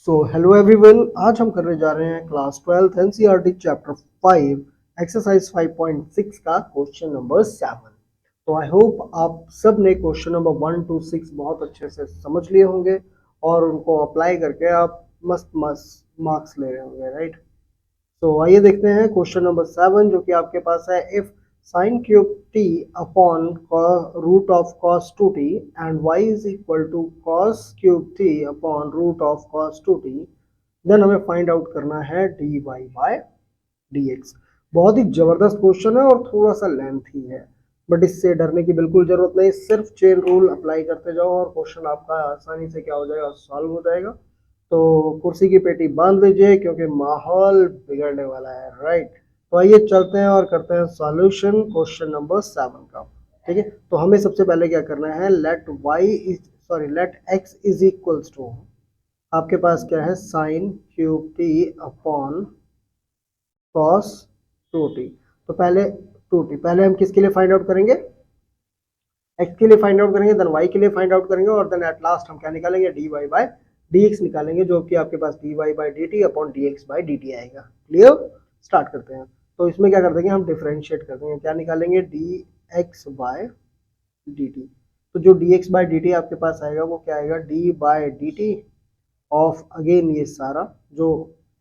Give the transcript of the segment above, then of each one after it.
Hello everyone, आज हम करने जा रहे हैं क्लास 12 एनसीईआरटी चैप्टर 5 एक्सरसाइज 5.6 का क्वेश्चन नंबर 7। तो आई होप आप सब ने क्वेश्चन नंबर 1 to 6 बहुत अच्छे से समझ लिए होंगे और उनको अप्लाई करके आप मस्त मस्त मार्क्स ले रहे होंगे, राइट। तो आइए देखते हैं क्वेश्चन नंबर 7 जो कि आपके पास है। If sin cube t upon root of cos 2t and y is equal to cos cube t upon root of cos 2t, then हमें फाइंड आउट करना है dy बाय dx। बहुत ही जबरदस्त क्वेश्चन है और थोड़ा सा लेंथी है, बट इससे डरने की बिल्कुल जरूरत नहीं। सिर्फ चेन रूल अप्लाई करते जाओ और क्वेश्चन आपका आसानी से क्या हो जाएगा, सॉल्व हो जाएगा। तो कुर्सी की पेटी बांध लीजिए क्योंकि माहौल बिगड़ने वाला है, राइट। तो आइए चलते हैं और करते हैं सॉल्यूशन क्वेश्चन नंबर 7 का। ठीक है, तो हमें सबसे पहले क्या करना है, let x is equals to, आपके पास क्या है, sine cube t upon cos 2t। तो पहले हम किसके लिए फाइंड आउट करेंगे, x के लिए फाइंड आउट करेंगे, देन y के लिए फाइंड आउट करेंगे और देन एट लास्ट हम क्या निकालेंगे, dy बाय dx निकालेंगे, जो कि आपके पास dy by dt upon dx by dt आएगा। क्लियर, स्टार्ट करते हैं। तो इसमें क्या कर देंगे, हम डिफरेंशिएट कर देंगे, क्या निकालेंगे, dx बाय dt। तो जो dx बाय dt आपके पास आएगा वो क्या आएगा, d by dt of, again ये सारा जो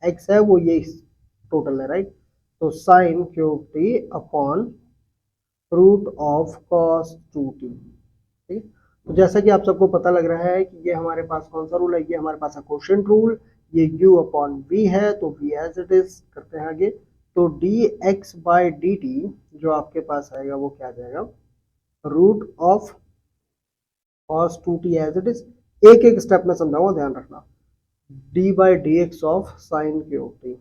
x है वो ये टोटल है, राइट। तो sine cube t upon root of cos 2t। ठीक, तो जैसा कि आप सबको पता लग रहा है कि ये हमारे पास कौन सा रूल है, ये हमारे पास है क्वोशिएंट रूल। ये u अपॉन v है तो v एज इट इज करते हैं आगे। तो dx बाय dt जो आपके पास आएगा वो क्या आ जाएगा, root of cos 2t as it is. एक एक स्टेप में समझाऊंगा, ध्यान रखना। d by dx of sine cube t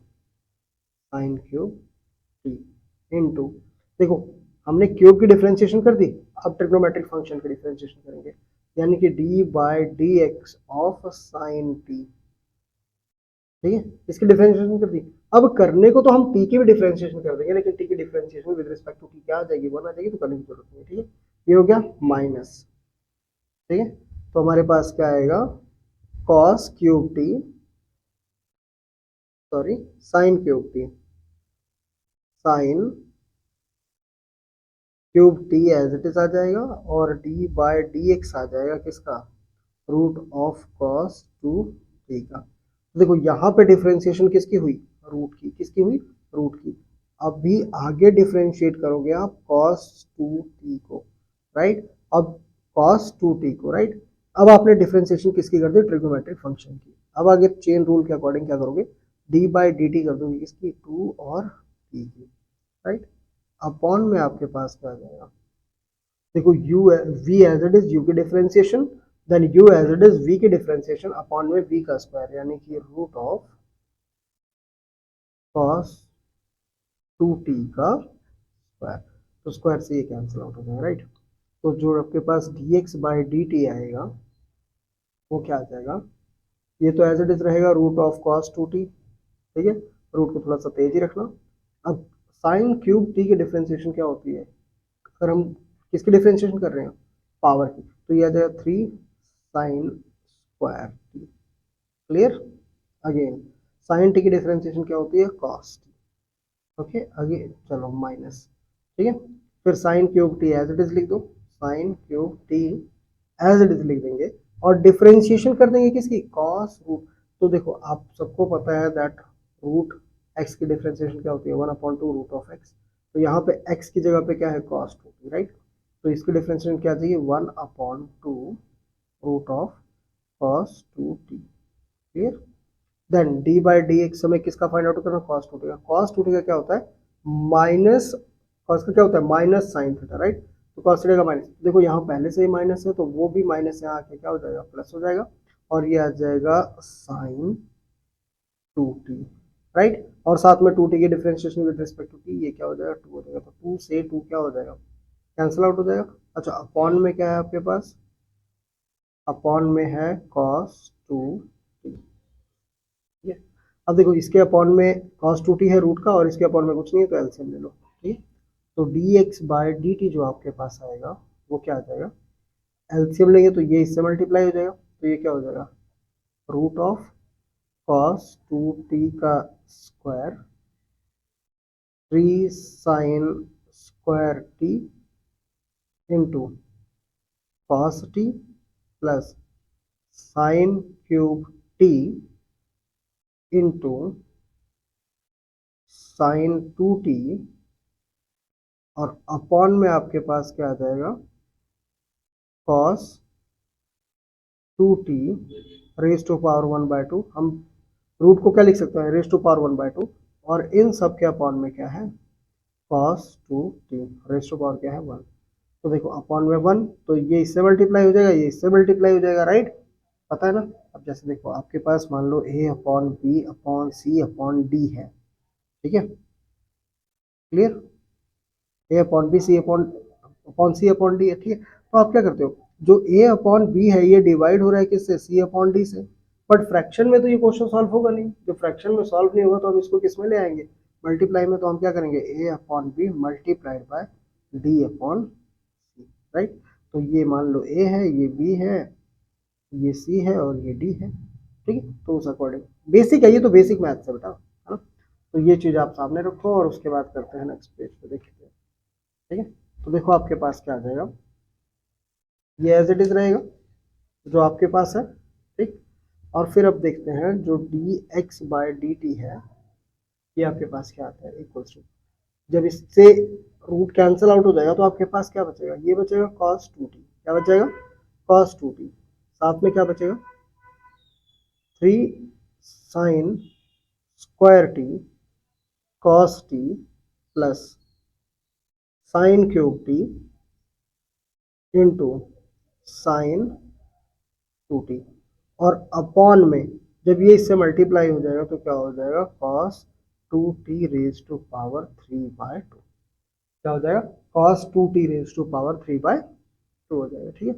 into, देखो हमने क्यूब की डिफरेंशिएशन कर दी, अब ट्रिग्नोमेट्रिक फंक्शन की डिफरेंशिएशन करेंगे, यानी कि d by d x of sine t. ठीक है, इसकी डिफरेंशिएशन कर दी। अब करने को तो हम t की भी डिफरेंशिएशन कर देंगे, लेकिन t की differentiation with respect to t क्या आ जाएगी, 1 आ जाएगी, तो करने की जरूरत नहीं। ठीक है, ये हो गया माइनस। ठीक है, तो हमारे पास क्या आएगा, cos cube t, sorry sine cube t, sine cube t as it is आ जाएगा और d बाय डी एक्स आ जाएगा किसका, रूट ऑफ कॉस 2t का। देखो यहाँ पे डिफरेंशिएशन किसकी हुई, रूट की, किसकी हुई, रूट की। अभी आगे डिफरेंशिएट करोगे आप cos 2t को, राइट। अब cos 2t को, राइट। अब आपने डिफरेंशिएशन किसकी कर दी, ट्रिग्नोमेट्रिक फंक्शन की। अब आगे चेन रूल के अकॉर्डिंग क्या करोगे, d बाई डी टी कर दोगे किसकी, 2 और t की, राइट। अपॉन में आपके पास क्या आ जाएगा, देखो u v as it is u की differentiation, then u as it is v की डिफरेंशिएशन अपॉन में v का स्क्वायर, यानी कि रूट ऑफ cos 2t का स्क्वायर। तो स्क्वायर से ये कैंसिल आउट हो जाएगा, राइट। तो जो आपके पास dx बाई dt आएगा वो क्या आ जाएगा, ये तो एज इट इज रहेगा रूट ऑफ cos 2t। ठीक है, रूट को थोड़ा सा तेज ही रखना। अब साइन क्यूब t की डिफरेंशिएशन क्या होती है, अगर हम किसकी डिफरेंशिएशन कर रहे हैं, पावर की, तो ये आ जाएगा 3 sine square T. Clear, again sine T की डिफरेंशिएशन क्या होती है, कॉस टी। ओके, आगे चलो माइनस। ठीक है, फिर sine cube t as it is लिख दो, sine cube t as it is लिख देंगे और डिफरेंशिएशन कर देंगे किसकी, कॉस रूट। तो देखो आप सबको पता है दैट रूट एक्स की डिफरेंशिएशन क्या होती है, 1/2 रूट ऑफ एक्स। तो यहाँ पे एक्स की जगह पे क्या है, कॉस 2t, राइट। तो इसकी डिफरेंशिएशन क्या चाहिए, 1/2 root of cos 2t। Clear, then d by d x हमें किसका फाइंड आउट करना, कॉस 2t का। कॉस 2t का क्या होता है, माइनस, कॉस का क्या होता है, माइनस साइन थीटा, राइट। तो कॉस थीटा का माइनस, देखो यहाँ पहले से ही माइनस है तो वो भी माइनस यहाँ आके क्या हो जाएगा, प्लस हो जाएगा और ये आ जाएगा साइन 2t, राइट। और साथ में 2t की differentiation with respect to t, ये क्या हो जाएगा, 2 हो जाएगा। तो 2 से 2 क्या हो जाएगा, कैंसिल आउट हो जाएगा। अच्छा, अपॉन में क्या है आपके पास, अपॉन में है cos 2t। ठीक है, अब देखो इसके अपॉन में cos 2t है रूट का और इसके अपॉन में कुछ नहीं है, तो एलसीएम ले लो। ठीक है, तो dx बाय dt जो आपके पास आएगा वो क्या आ जाएगा, एलसीएम लेंगे तो ये इससे मल्टीप्लाई हो जाएगा, तो ये क्या हो जाएगा, रूट ऑफ कॉस 2t का square 3 sine square T into cos T plus sine cube T into sine 2t और अपॉन में आपके पास क्या आ जाएगा cos 2t raise to power 1/2। हम रूट को क्या लिख सकते हैं, रेज टू पावर 1/2, और इन सब के अपॉन में क्या है cos 2t raise to power क्या है 1। तो देखो अपॉन में 1, तो ये इससे मल्टीप्लाई हो जाएगा, ये इससे मल्टीप्लाई हो जाएगा, राइट, पता है ना। अब जैसे देखो आपके पास मान लो a upon b upon c upon d है, ठीक है, clear, a upon b c upon upon c upon d है, ठीक है। तो आप क्या करते हो, जो ए अपॉन बी है ये डिवाइड हो रहा है किससे, सी अपॉन डी से, बट फ्रैक्शन में तो ये क्वेश्चन सॉल्व होगा नहीं, जो फ्रैक्शन में सॉल्व नहीं होगा तो हम इसको किस में ले आएंगे, मल्टीप्लाई में। तो हम क्या करेंगे, a upon b multiplied by d upon c, right. तो ये मान लो ए है, ये बी है, ये सी है और ये डी है, ठीक है। तो उस अकॉर्डिंग बेसिक है, ये तो बेसिक मैथ्स है बेटा, है ना। तो ये चीज़ आप सामने रखो और उसके बाद करते हैं नेक्स्ट पेज पे, देखते हैं, ठीक है। तो देखो आपके पास क्या आ जाएगा, ये एज इट इज रहेगा जो आपके पास है, ठीक। और फिर अब देखते हैं जो d x by d t है, ये आपके पास क्या आता है, इक्वल्स टू, जब इससे रूट कैंसिल आउट हो जाएगा तो आपके पास क्या बचेगा, ये बचेगा कॉस 2t, क्या बचेगा कॉस 2t, साथ में क्या बचेगा 3 sine square T cos T plus sine cube T into sine 2t, और अपॉन में जब ये इससे मल्टीप्लाई हो जाएगा तो क्या हो जाएगा cos 2t raise to power 3/2, क्या हो जाएगा cos 2t raise to power 3/2 हो जाएगा, ठीक है।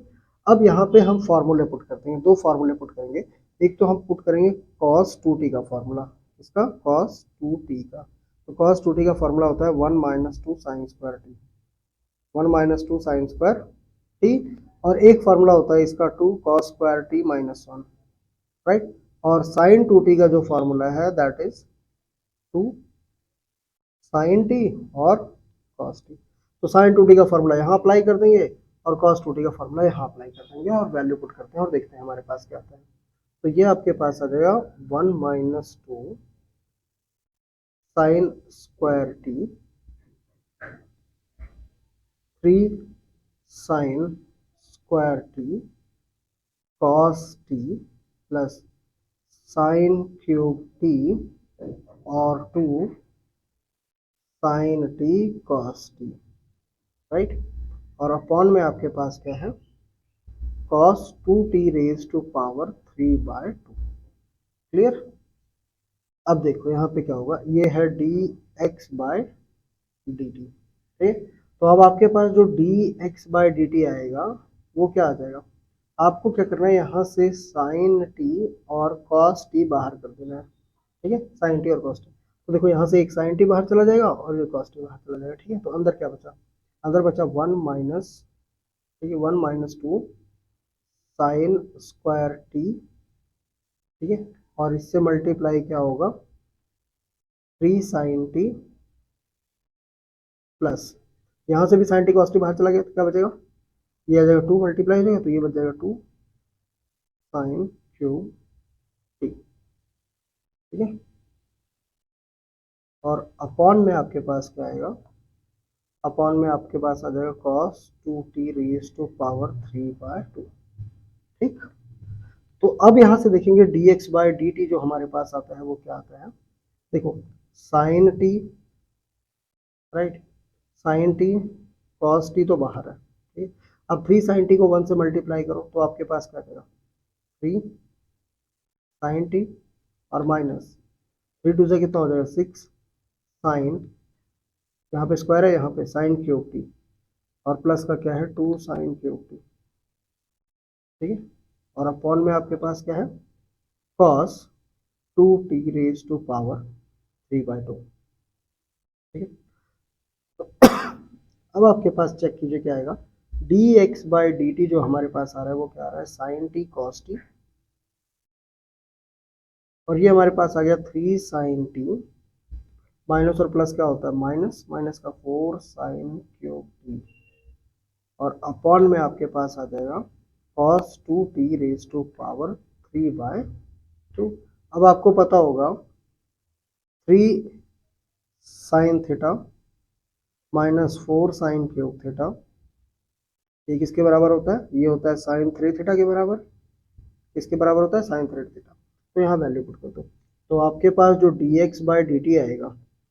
अब यहाँ पे हम फॉर्मूले पुट करते हैं, दो फॉर्मूले पुट करेंगे। एक तो हम पुट करेंगे cos 2t का फॉर्मूला, इसका cos 2t का, तो cos 2t का फॉर्मूला होता है 1 - 2 sine square T, 1 - 2 sine square t, और एक फार्मूला होता है इसका 2 cos स्क्वायर टी -1, राइट। और साइन 2t का जो फॉर्मूला है दैट इज 2 साइन टी और cos टी। तो साइन 2t का फॉर्मूला यहाँ अप्लाई कर देंगे और cos 2t का फॉर्मूला यहाँ अप्लाई कर देंगे और वैल्यू पुट करते हैं और देखते हैं हमारे पास क्या आता है। तो ये आपके पास आ जाएगा 1 - 2 sine square t 3 sine square t cos t plus sine cube t और 2 sine t cos t, right. और अपॉन में आपके पास क्या है cos 2t raise to power 3/2, clear. अब देखो यहाँ पे क्या होगा, ये है d x by d t, ठीक। तो अब आपके पास जो d x by d t आएगा वो क्या आ जाएगा, आपको क्या करना है, यहाँ से साइन टी और कॉस टी बाहर कर देना है, ठीक है, साइन टी और कॉस टी। तो देखो यहाँ से एक साइन टी बाहर चला जाएगा और ये कॉस टी बाहर चला जाएगा, ठीक है। तो अंदर क्या बचा, अंदर बचा 1 माइनस, ठीक है, 1 - 2 साइन स्क्वायर टी, ठीक है, और इससे मल्टीप्लाई क्या होगा 3 साइन टी प्लस, यहाँ से भी साइन टी कॉस टी बाहर चला गया तो क्या बचेगा, ये आ जाएगा 2 मल्टीप्लाई हो जाएगा तो ये बच जाएगा 2 साइन क्यूब टी, ठीक है। और अपॉन में आपके पास क्या आएगा, अपॉन में आपके पास आ जाएगा cos 2t raise to power 3/2, ठीक। तो अब यहाँ से देखेंगे dx बाय dt जो हमारे पास आता है वो क्या आता है, देखो sine t, right, sine t cos t तो बाहर है, ठीक। अब 3 साइन टी को 1 से मल्टीप्लाई करो तो आपके पास क्या आएगा 3 साइन टी और माइनस 3 2 से कितना हो जाएगा 6 साइन, यहाँ पे स्क्वायर है, यहाँ पे साइन क्यूब टी, और प्लस का क्या है 2 साइन क्यूब टी, ठीक है। और अपॉन में आपके पास क्या है cos 2t raise to power 3/2, ठीक है। अब आपके पास चेक कीजिए क्या आएगा, D x by d t जो हमारे पास आ रहा है वो क्या आ रहा है साइन टी कॉस टी और ये हमारे पास आ गया 3 साइन टी, माइनस और प्लस क्या होता है माइनस, माइनस का 4 साइन क्यूब टी, और अपॉन में आपके पास आ जाएगा cos 2t raise to power 3/2। अब आपको पता होगा 3 sine theta minus 4 sine cube theta, ये किसके बराबर होता है, ये होता है साइन 3 थीटा के बराबर। किसके बराबर होता है, साइन 3 थीटा। तो यहाँ वैल्यू पुट कर दो, तो आपके पास जो dx बाय dt आएगा,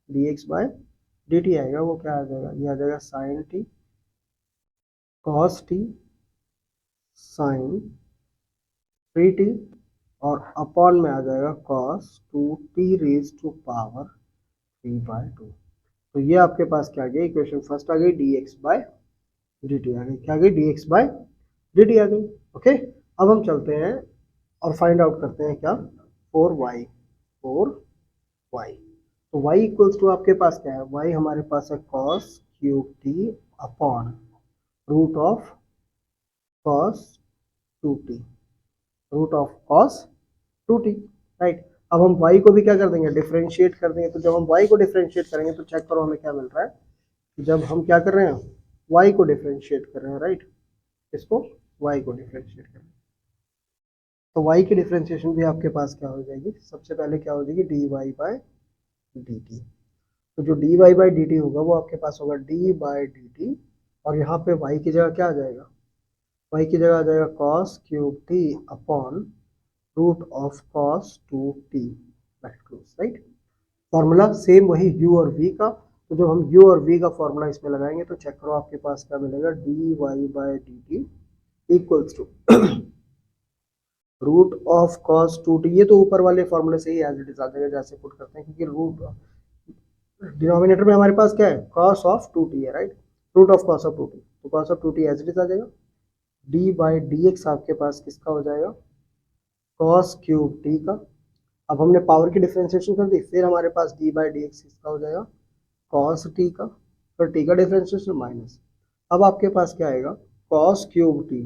dx बाय dt आएगा वो क्या आ जाएगा, ये आ जाएगा sine t cos t sine 3t, और अपॉन में आ जाएगा cos 2t raise to power 3/2। तो ये आपके पास क्या आ गया, इक्वेशन फर्स्ट आ गई dx बाय dt आ गई, क्या आ गई, dx बाय dt आ गई। ओके, अब हम चलते हैं और फाइंड आउट करते हैं क्या, 4y, 4y। तो y इक्वल्स टू आपके पास क्या है, y हमारे पास है cos cube t upon root of cos 2t, root of cos 2t, right. अब हम y को भी क्या कर देंगे, डिफरेंशिएट कर देंगे। तो जब हम y को डिफरेंशिएट करेंगे तो चेक करो हमें क्या मिल रहा है, जब हम क्या कर रहे हैं, y को डिफरेंशिएट कर रहे हैं, राइट, इसको y को डिफरेंशिएट कर रहे हैं, तो y की डिफरेंशिएशन भी आपके पास क्या हो जाएगी, सबसे पहले क्या हो जाएगी, dy बाय dt। तो जो dy बाय dt होगा वो आपके पास होगा d बाय dt, और यहाँ पे y की जगह क्या आ जाएगा, y की जगह आ जाएगा cos cube t upon root of cos 2t, right. Formula same वही u और v का, तो जब हम u और v का फॉर्मूला इसमें लगाएंगे तो चेक करो आपके पास क्या मिलेगा, dy by dt equals to root of cos 2t, ये तो ऊपर वाले फॉर्मूले से ही एज इट इज आ जाएगा जैसे पुट करते हैं, क्योंकि रूट डिनोमिनेटर में हमारे पास क्या है, cos ऑफ 2t है, right, root of cos of 2t, तो cos of 2t as it is आ जाएगा। d बाई dx आपके पास किसका हो जाएगा, cos क्यूब t का। अब हमने पावर की डिफरेंशिएशन कर दी, फिर हमारे पास d बाई डी एक्स किसका हो जाएगा, cos t का, फिर t का डिफरेंशिएशन माइनस, अब आपके पास क्या आएगा, cos cube t,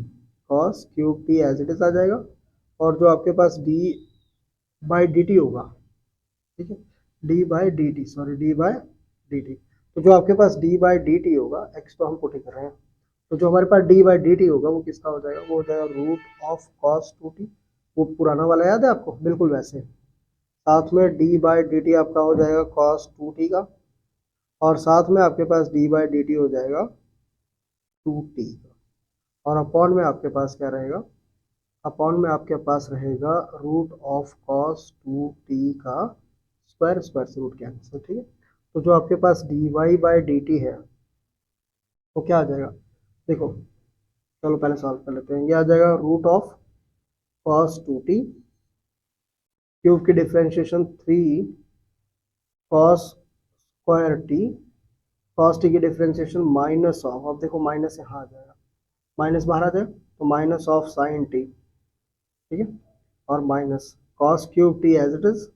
cos cube t as it is आ जाएगा, और जो आपके पास d बाई डी टी होगा, ठीक है, d by d t, sorry d by d t, तो जो आपके पास d बाई डी टी होगा, x तो हम पुट ही कर रहे हैं, तो जो हमारे पास d बाई डी टी होगा वो किसका हो जाएगा, वो हो जाएगा रूट ऑफ cos 2t, वो पुराना वाला याद है आपको, बिल्कुल वैसे। साथ में d बाई डी टी आपका हो जाएगा cos 2t का, और साथ में आपके पास d बाई डी टी हो जाएगा 2t का, और अपॉन में आपके पास क्या रहेगा, अपॉन में आपके पास रहेगा रूट ऑफ cos 2t का स्क्वायर, स्क्वायर से रूट कैंसिल, ठीक है। तो जो आपके पास dy बाई डी टी है वो क्या आ जाएगा, देखो, चलो पहले सॉल्व कर लेते हैं, ये आ जाएगा root of cos 2t cube की differentiation 3 cos square t, cos t की डिफरेंशिएशन माइनस ऑफ, अब देखो माइनस यहाँ आ जाएगा, माइनस बाहर आ जाएगा तो माइनस ऑफ साइन टी, ठीक है, और minus cos cube t as it is,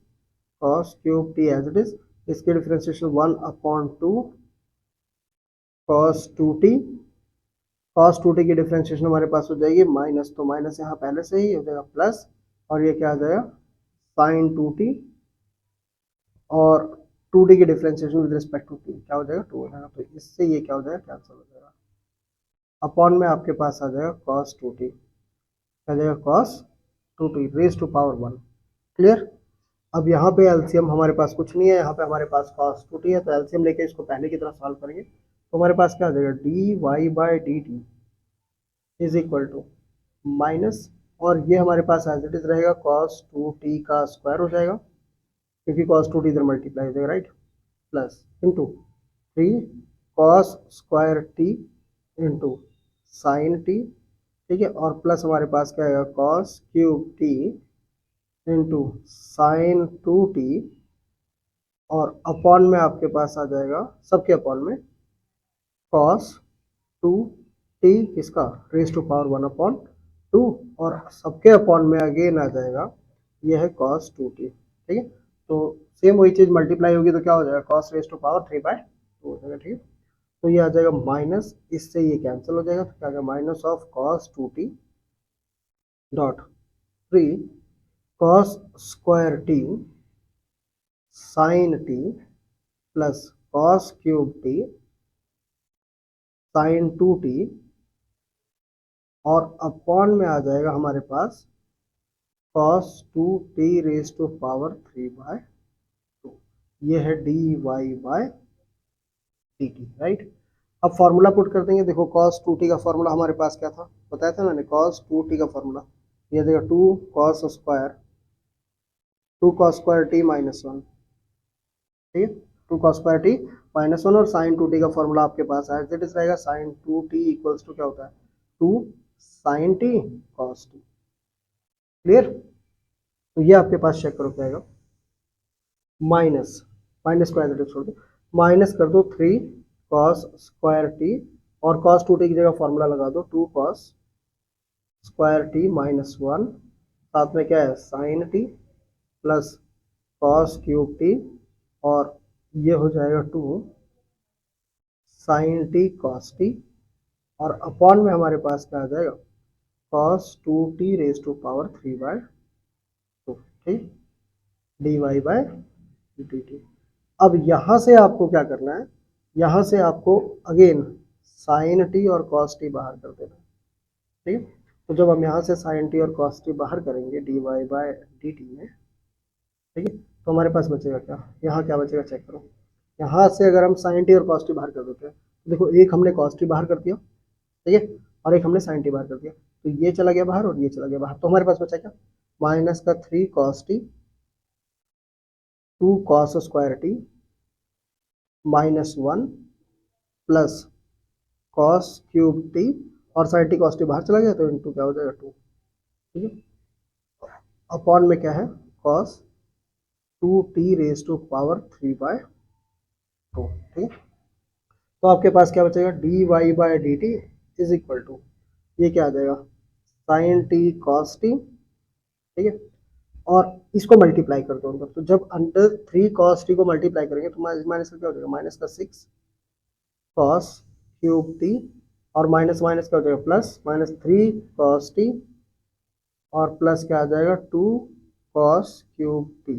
cos cube t as it is, इसकी differentiation 1/2 cos 2t, cos 2t की डिफरेंशिएशन हमारे पास हो जाएगी माइनस, तो माइनस यहाँ पहले से ही हो जाएगा प्लस, और ये क्या आ जाएगा साइन 2t, और 2t की differentiation with respect to t क्या हो जाएगा 2 हो जाएगा, तो इससे ये क्या हो जाएगा कैंसिल हो जाएगा, अपॉन में आपके पास आ जाएगा cos 2t, क्या जाएगा cos 2t raise to power 1, clear. अब यहाँ पे एलसीएम हमारे पास कुछ नहीं है, यहाँ पे हमारे पास cos 2t है, तो एलसीएम लेके इसको पहले की तरह सॉल्व करेंगे, तो हमारे पास क्या आ जाएगा, dy by d t is equal to minus, और ये हमारे पास एज इट इज रहेगा cos 2t का स्क्वायर हो जाएगा, क्योंकि cos 2t इधर मल्टीप्लाई हो जाएगा, right, plus into 3 cos square t into sine t, ठीक है, और प्लस हमारे पास क्या आएगा cos cube t into sine 2t, और अपॉन में आपके पास आ जाएगा सबके अपॉन में cos 2t किसका रेज टू पावर 1/2, और सबके अपॉन में अगेन आ जाएगा ये है cos 2t, ठीक है, तो सेम वही चीज़ मल्टीप्लाई होगी तो क्या हो जाएगा cos रेज टू पावर 3/2 हो जाएगा, ठीक है, तो ये आ जाएगा माइनस, इससे ये कैंसिल हो जाएगा, तो क्या आ जाएगा minus of cos 2t dot 3 cos square t sine t plus cos cube t sine 2t और अपॉन में आ जाएगा हमारे पास cos 2t raise to power 3/2। ये है dy बाय dt, राइट। अब फॉर्मूला पुट कर देंगे। देखो cos 2t का फॉर्मूला हमारे पास क्या था, बताया था मैंने। cos 2t का फॉर्मूला ये देगा 2 cos स्क्वायर t -1, ठीक है। 2 cos स्क्वायर t -1 और साइन 2t का फॉर्मूला आपके पास है, एज इट इज रहेगा साइन 2t इक्वल्स टू क्या होता है 2 sine t cos t। Clear. तो ये आपके पास चेक करो क्या आएगा, माइनस माइनस को एज इट इज छोड़ दो, माइनस कर दो 3 cos स्क्वायर टी और cos 2t की जगह फॉर्मूला लगा दो 2 cos स्क्वायर टी -1, साथ में क्या है sine t plus cos cube t और ये हो जाएगा 2 साइन टी cos टी और अपॉन में हमारे पास क्या आ जाएगा cos 2t raise to power 3/2, ठीक, dy बाय dt। अब यहाँ से आपको क्या करना है, यहाँ से आपको अगेन साइन टी और कॉस टी बाहर कर देना, ठीक है। तो जब हम यहाँ से साइन टी और कॉस टी बाहर करेंगे d y by d t में, ठीक है, तो हमारे पास बचेगा क्या, यहाँ क्या बचेगा चेक करो। यहाँ से अगर हम साइन टी और कॉस टी बाहर कर देते हैं तो देखो एक हमने कॉस टी बाहर कर दिया, ठीक है, और एक हमने साइन टी बाहर कर दिया, तो ये चला गया बाहर और ये चला गया बाहर, तो हमारे पास बचा क्या माइनस का 3 cos T 2 cos square T -1 plus cos cube t और साइन टी cos टी बाहर चला गया तो इनटू क्या हो जाएगा 2, ठीक है, अपॉन में क्या है cos 2t raise to power 3/2, ठीक है। तो आपके पास क्या बचेगा dy by d t is equal to ये क्या आ जाएगा साइन टी cos टी, ठीक है, और इसको मल्टीप्लाई कर दो अंदर, तो जब अंडर 3 cos टी को मल्टीप्लाई करेंगे तो माइनस का क्या हो जाएगा माइनस का 6 cos क्यूब टी और माइनस माइनस क्या हो जाएगा प्लस -3 cos टी और प्लस क्या आ जाएगा 2 cos क्यूब टी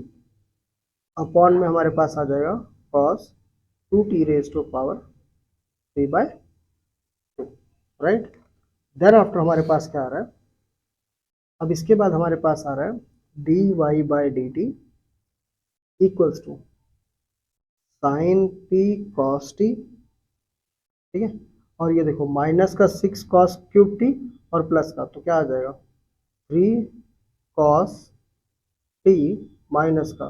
अपॉन में हमारे पास आ जाएगा cos 2t raise to power 3/2, right. Then after हमारे पास क्या आ रहा है, अब इसके बाद हमारे पास आ रहा है dy by d t equals to sine t cos t, ठीक है, और ये देखो माइनस का 6 cos क्यूब टी और प्लस का तो क्या आ जाएगा 3 cos टी माइनस का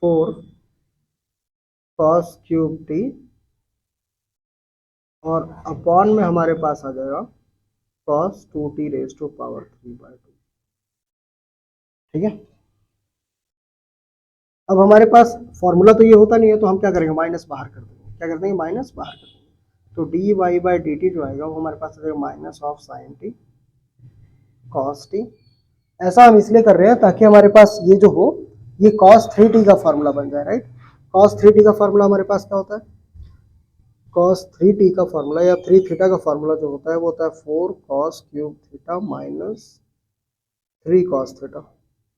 4 cos क्यूब टी और अपॉन में हमारे पास आ जाएगा cos 2t raise to power 3/2, ठीक है। अब हमारे पास फॉर्मूला तो ये होता नहीं है तो हम क्या करेंगे माइनस बाहर कर देंगे, क्या कर देंगे माइनस बाहर कर देंगे, तो d y by d t जो आएगा वो हमारे पास आ जाएगा minus of sine t cos t. ऐसा हम इसलिए कर रहे हैं ताकि हमारे पास ये जो हो ये cos 3t का फॉर्मूला बन जाए, राइट। cos 3t का फॉर्मूला हमारे पास क्या होता है, cos 3t का फॉर्मूला या 3 थीटा का फॉर्मूला जो होता है वो होता है 4 cos cube theta minus 3 cos theta,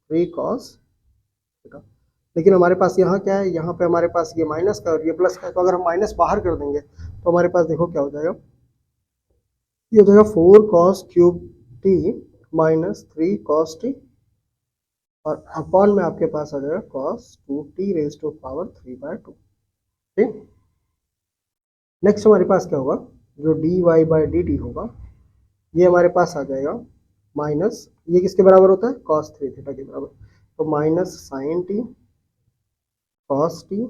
3 cos theta. लेकिन हमारे पास यहाँ क्या है, यहाँ पे हमारे पास ये माइनस का और ये प्लस का, तो अगर हम माइनस बाहर कर देंगे तो हमारे पास देखो क्या हो जाएगा, ये हो जाएगा 4 cos cube T minus 3 cos टी और अपॉन में आपके पास आ जाएगा cos 2t raise to power 3/2, ठीक। नेक्स्ट हमारे पास क्या होगा, जो d y by d t होगा ये हमारे पास आ जाएगा माइनस, ये किसके बराबर होता है cos 3 थीटा के बराबर, तो minus sine t cos t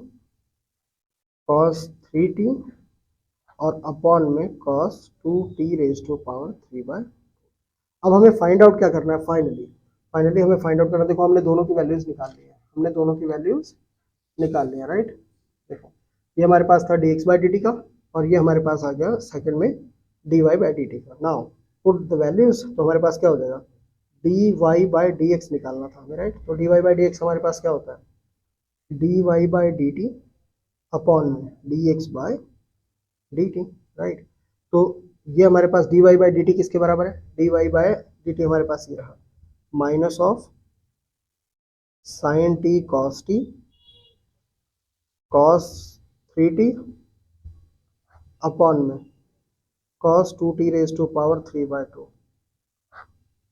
cos 3t और अपॉन में cos 2t raise to power 3/2। अब हमें फाइंड आउट क्या करना है, फाइनली हमें फाइंड आउट करना है। देखो हमने दोनों की वैल्यूज निकाल ली है, हमने दोनों की वैल्यूज निकाल लिया, राइट। देखो ये हमारे पास था dx बाई डी टी का और ये हमारे पास आ गया सेकंड में dy बाई डी टी का। नाउ पुट द वैल्यूज, तो हमारे पास क्या हो जाएगा dy बाई dx निकालना था हमें, राइट। तो dy बाई dx हमारे पास क्या होता है dy by d T upon में dx by d T, right. तो ये हमारे पास dy बाई डी टी किसके बराबर है, dy बाई डी टी हमारे पास ये रहा minus of sine t cos 3t upon में cos 2t raise to power 3/2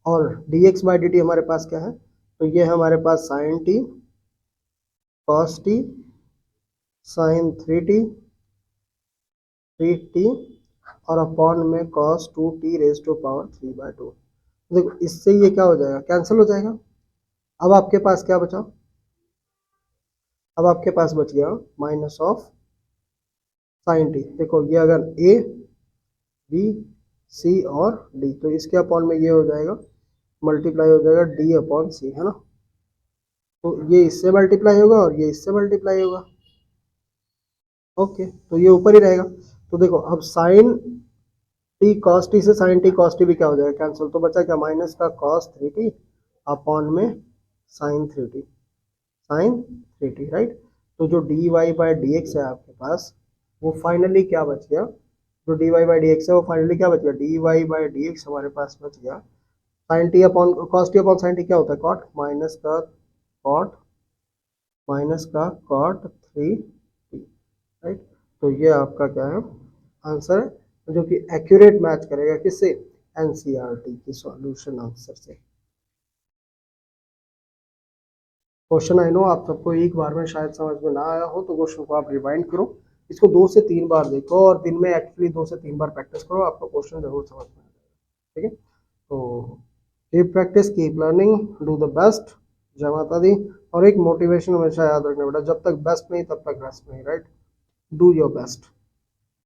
और dx बाई dt हमारे पास क्या है, तो ये हमारे पास sine t cos t sine 3t और अपॉन में cos 2t raise to power 3/2। देखो इससे ये क्या हो जाएगा, कैंसिल हो जाएगा। अब आपके पास क्या बचा, अब आपके पास बच गया माइनस ऑफ साइन टी। देखो ये अगर a b c और d, तो इसके अपॉन में ये हो जाएगा, मल्टीप्लाई हो जाएगा d अपॉन सी, है ना। तो ये इससे मल्टीप्लाई होगा और ये इससे मल्टीप्लाई होगा। ओके, तो ये ऊपर ही रहेगा। तो देखो अब साइन टी कॉस टी से साइन टी कॉस टी भी क्या हो जाएगा, कैंसिल। तो बचा क्या, माइनस का कॉस 3t अपॉन में साइन 3t राइट। तो जो d y by d x है आपके पास, वो फाइनली क्या बच गया, जो d y by d x है वो फाइनली क्या बच गया, d y by d x हमारे पास बच गया sine t upon cos t upon sine t क्या होता है, कॉट, माइनस का कॉट 3t राइट। तो ये आपका क्या है, आंसर है, जो कि एक्यूरेट मैच करेगा किससे, एनसीईआरटी की सॉल्यूशन आंसर से। क्वेश्चन आई नो आप सबको एक बार में शायद समझ में ना आया हो, तो क्वेश्चन को आप रिवाइंड करो, इसको 2 से 3 बार देखो और दिन में एक्चुअली 2 से 3 बार प्रैक्टिस करो, आपको क्वेश्चन जरूर समझ में आ जाएगा। ठीक है, तो keep practice keep learning, do the best, जय माता दी। और एक मोटिवेशन हमेशा याद रखना बेटा, जब तक बेस्ट नहीं तब तक रेस्ट नहीं, राइट। Do your best.